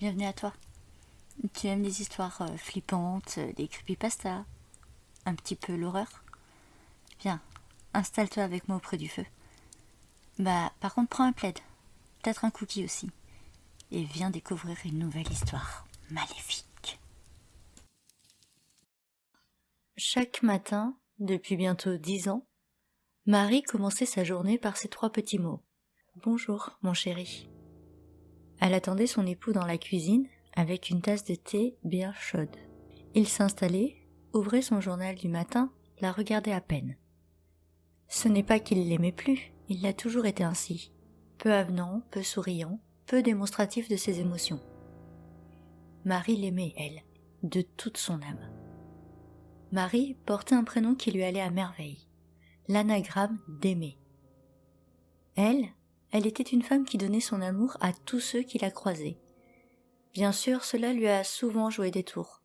bienvenue à toi. Tu aimes les histoires flippantes, les creepypastas, un petit peu l'horreur? Viens, installe-toi avec moi auprès du feu. Par contre, prends un plaid, peut-être un cookie aussi, et viens découvrir une nouvelle histoire maléfique. Chaque matin, depuis bientôt 10 ans, Marie commençait sa journée par ces 3 petits mots. « Bonjour, mon chéri ». Elle attendait son époux dans la cuisine avec une tasse de thé bien chaude. Il s'installait, ouvrait son journal du matin, la regardait à peine. Ce n'est pas qu'il l'aimait plus, il l'a toujours été ainsi. Peu avenant, peu souriant, peu démonstratif de ses émotions. Marie l'aimait, elle, de toute son âme. Marie portait un prénom qui lui allait à merveille, l'anagramme d'aimer. Elle était une femme qui donnait son amour à tous ceux qui la croisaient. Bien sûr, cela lui a souvent joué des tours.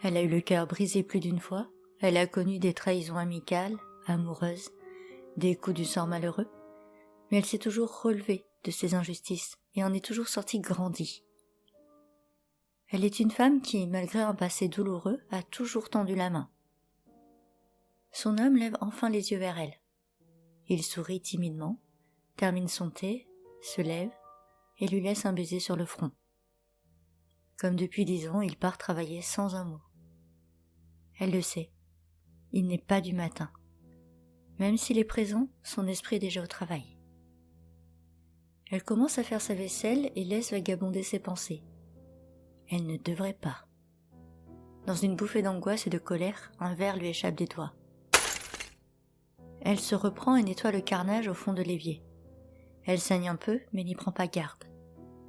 Elle a eu le cœur brisé plus d'une fois, elle a connu des trahisons amicales, amoureuses, des coups du sort malheureux, mais elle s'est toujours relevée de ces injustices et en est toujours sortie grandie. Elle est une femme qui, malgré un passé douloureux, a toujours tendu la main. Son homme lève enfin les yeux vers elle. Il sourit timidement, termine son thé, se lève et lui laisse un baiser sur le front. Comme depuis 10 ans, il part travailler sans un mot. Elle le sait, il n'est pas du matin. Même s'il est présent, son esprit est déjà au travail. Elle commence à faire sa vaisselle et laisse vagabonder ses pensées. Elle ne devrait pas. Dans une bouffée d'angoisse et de colère, un verre lui échappe des doigts. Elle se reprend et nettoie le carnage au fond de l'évier. Elle saigne un peu, mais n'y prend pas garde.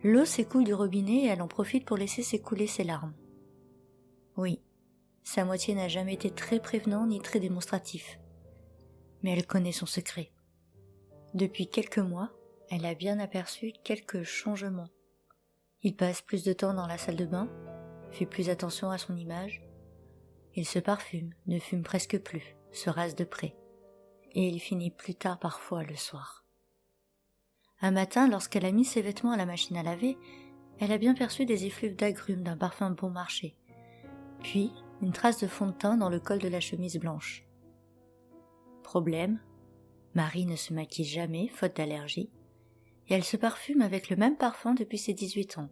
L'eau s'écoule du robinet et elle en profite pour laisser s'écouler ses larmes. Oui, sa moitié n'a jamais été très prévenant ni très démonstratif. Mais elle connaît son secret. Depuis quelques mois, elle a bien aperçu quelques changements. Il passe plus de temps dans la salle de bain, fait plus attention à son image. Il se parfume, ne fume presque plus, se rase de près. Et il finit plus tard parfois le soir. Un matin, lorsqu'elle a mis ses vêtements à la machine à laver, elle a bien perçu des effluves d'agrumes d'un parfum bon marché, puis une trace de fond de teint dans le col de la chemise blanche. Problème, Marie ne se maquille jamais, faute d'allergie, et elle se parfume avec le même parfum depuis ses 18 ans,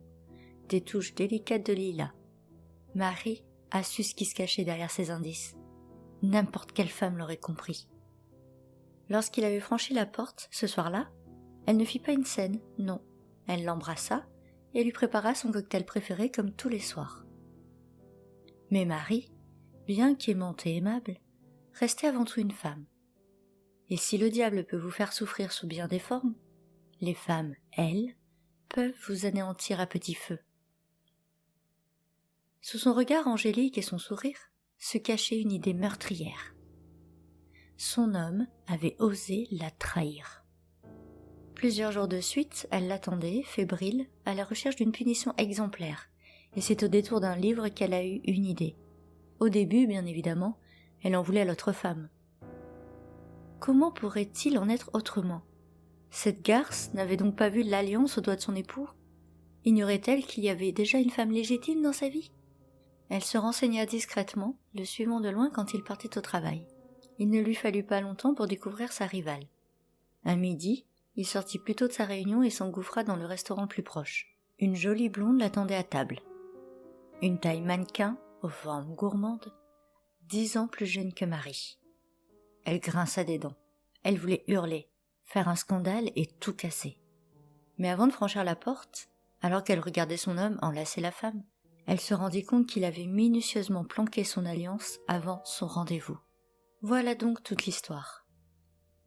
des touches délicates de lilas. Marie a su ce qui se cachait derrière ces indices. N'importe quelle femme l'aurait compris. Lorsqu'il avait franchi la porte, ce soir-là, elle ne fit pas une scène, non. Elle l'embrassa et lui prépara son cocktail préféré comme tous les soirs. Mais Marie, bien qu'aimante et aimable, restait avant tout une femme. Et si le diable peut vous faire souffrir sous bien des formes, les femmes, elles, peuvent vous anéantir à petit feu. Sous son regard angélique et son sourire se cachait une idée meurtrière. Son homme avait osé la trahir. Plusieurs jours de suite, elle l'attendait, fébrile, à la recherche d'une punition exemplaire, et c'est au détour d'un livre qu'elle a eu une idée. Au début, bien évidemment, elle en voulait à l'autre femme. Comment pourrait-il en être autrement? Cette garce n'avait donc pas vu l'alliance au doigt de son époux? Ignorait-elle qu'il y avait déjà une femme légitime dans sa vie? Elle se renseigna discrètement, le suivant de loin quand il partait au travail. Il ne lui fallut pas longtemps pour découvrir sa rivale. À midi, il sortit plus tôt de sa réunion et s'engouffra dans le restaurant le plus proche. Une jolie blonde l'attendait à table. Une taille mannequin, aux formes gourmandes, 10 ans plus jeune que Marie. Elle grinça des dents. Elle voulait hurler, faire un scandale et tout casser. Mais avant de franchir la porte, alors qu'elle regardait son homme enlacer la femme, elle se rendit compte qu'il avait minutieusement planqué son alliance avant son rendez-vous. Voilà donc toute l'histoire.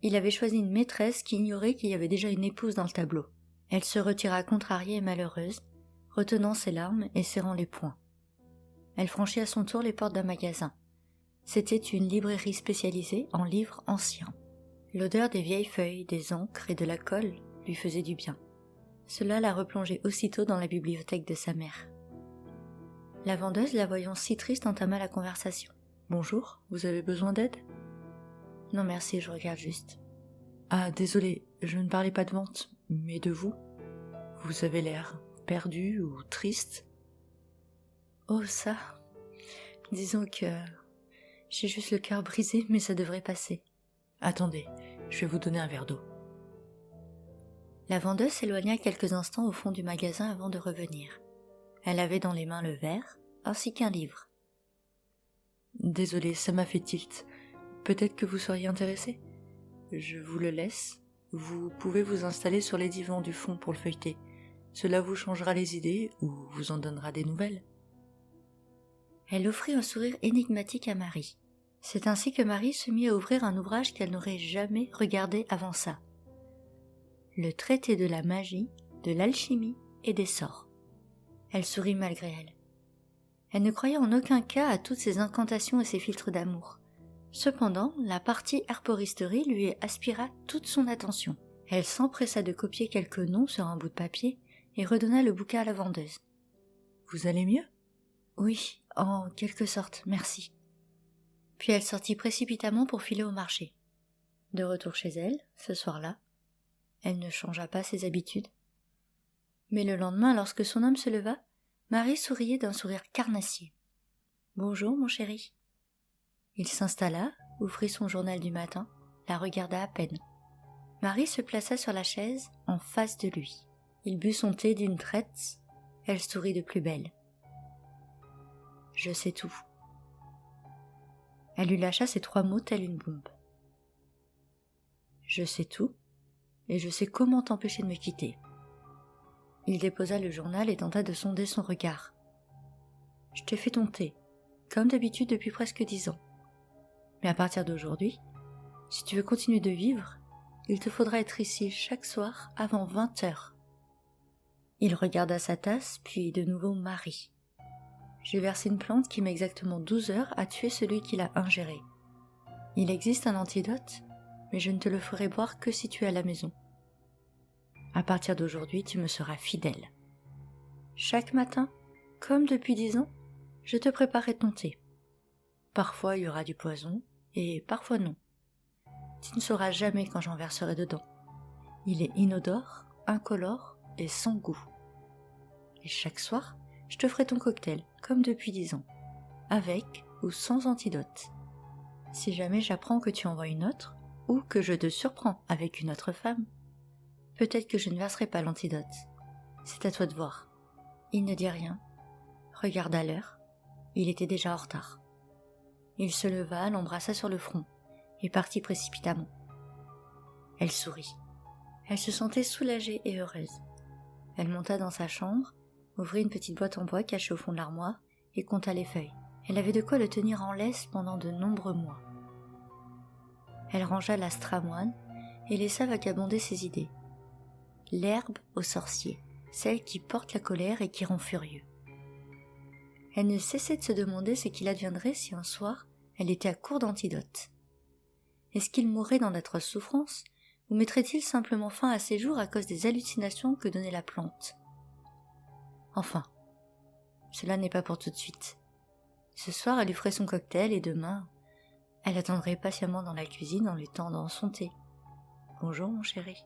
Il avait choisi une maîtresse qui ignorait qu'il y avait déjà une épouse dans le tableau. Elle se retira contrariée et malheureuse, retenant ses larmes et serrant les poings. Elle franchit à son tour les portes d'un magasin. C'était une librairie spécialisée en livres anciens. L'odeur des vieilles feuilles, des encres et de la colle lui faisait du bien. Cela la replongeait aussitôt dans la bibliothèque de sa mère. La vendeuse, la voyant si triste, entama la conversation. « Bonjour, vous avez besoin d'aide ?»« Non merci, je regarde juste. »« Ah, désolé, je ne parlais pas de vente, mais de vous. Vous avez l'air perdu ou triste? Oh ça, disons que j'ai juste le cœur brisé, mais ça devrait passer. Attendez, je vais vous donner un verre d'eau. La vendeuse s'éloigna quelques instants au fond du magasin avant de revenir. Elle avait dans les mains le verre, ainsi qu'un livre. Désolé, ça m'a fait tilt. Peut-être que vous seriez intéressé? Je vous le laisse. Vous pouvez vous installer sur les divans du fond pour le feuilleter. Cela vous changera les idées ou vous en donnera des nouvelles. Elle offrit un sourire énigmatique à Marie. C'est ainsi que Marie se mit à ouvrir un ouvrage qu'elle n'aurait jamais regardé avant ça. Le traité de la magie, de l'alchimie et des sorts. Elle sourit malgré elle. Elle ne croyait en aucun cas à toutes ces incantations et ces filtres d'amour. Cependant, la partie herboristerie lui aspira toute son attention. Elle s'empressa de copier quelques noms sur un bout de papier et redonna le bouquin à la vendeuse. « Vous allez mieux ?» ?»« Oui, en quelque sorte, merci. » Puis elle sortit précipitamment pour filer au marché. De retour chez elle, ce soir-là, elle ne changea pas ses habitudes. Mais le lendemain, lorsque son homme se leva, Marie souriait d'un sourire carnassier. « Bonjour, mon chéri. » Il s'installa, ouvrit son journal du matin, la regarda à peine. Marie se plaça sur la chaise, en face de lui. Il but son thé d'une traite, elle sourit de plus belle. « Je sais tout. » Elle lui lâcha ces 3 mots tels une bombe. « Je sais tout, et je sais comment t'empêcher de me quitter. » Il déposa le journal et tenta de sonder son regard. « Je t'ai fait ton thé, comme d'habitude depuis presque 10 ans. Mais à partir d'aujourd'hui, si tu veux continuer de vivre, il te faudra être ici chaque soir avant 20 heures. » Il regarda sa tasse, puis de nouveau Marie. « J'ai versé une plante qui met exactement 12 heures à tuer celui qui l'a ingérée. Il existe un antidote, mais je ne te le ferai boire que si tu es à la maison. À partir d'aujourd'hui, tu me seras fidèle. Chaque matin, comme depuis 10 ans, je te préparerai ton thé. Parfois il y aura du poison, et parfois non. Tu ne sauras jamais quand j'en verserai dedans. Il est inodore, incolore et sans goût. Et chaque soir, je te ferai ton cocktail, comme depuis 10 ans, avec ou sans antidote. Si jamais j'apprends que tu envoies une autre, ou que je te surprends avec une autre femme, peut-être que je ne verserai pas l'antidote. C'est à toi de voir. » Il ne dit rien, regarda l'heure. Il était déjà en retard. Il se leva, l'embrassa sur le front, et partit précipitamment. Elle sourit. Elle se sentait soulagée et heureuse. Elle monta dans sa chambre, ouvrit une petite boîte en bois cachée au fond de l'armoire, et compta les feuilles. Elle avait de quoi le tenir en laisse pendant de nombreux mois. Elle rangea la stramoine et laissa vagabonder ses idées. L'herbe aux sorciers, celle qui porte la colère et qui rend furieux. Elle ne cessait de se demander ce qu'il adviendrait si un soir elle était à court d'antidote. Est-ce qu'il mourrait dans d'atroces souffrances, ou mettrait-il simplement fin à ses jours à cause des hallucinations que donnait la plante? Enfin, cela n'est pas pour tout de suite. Ce soir, elle lui ferait son cocktail et demain, elle attendrait patiemment dans la cuisine en lui tendant son thé. « Bonjour, mon chéri. »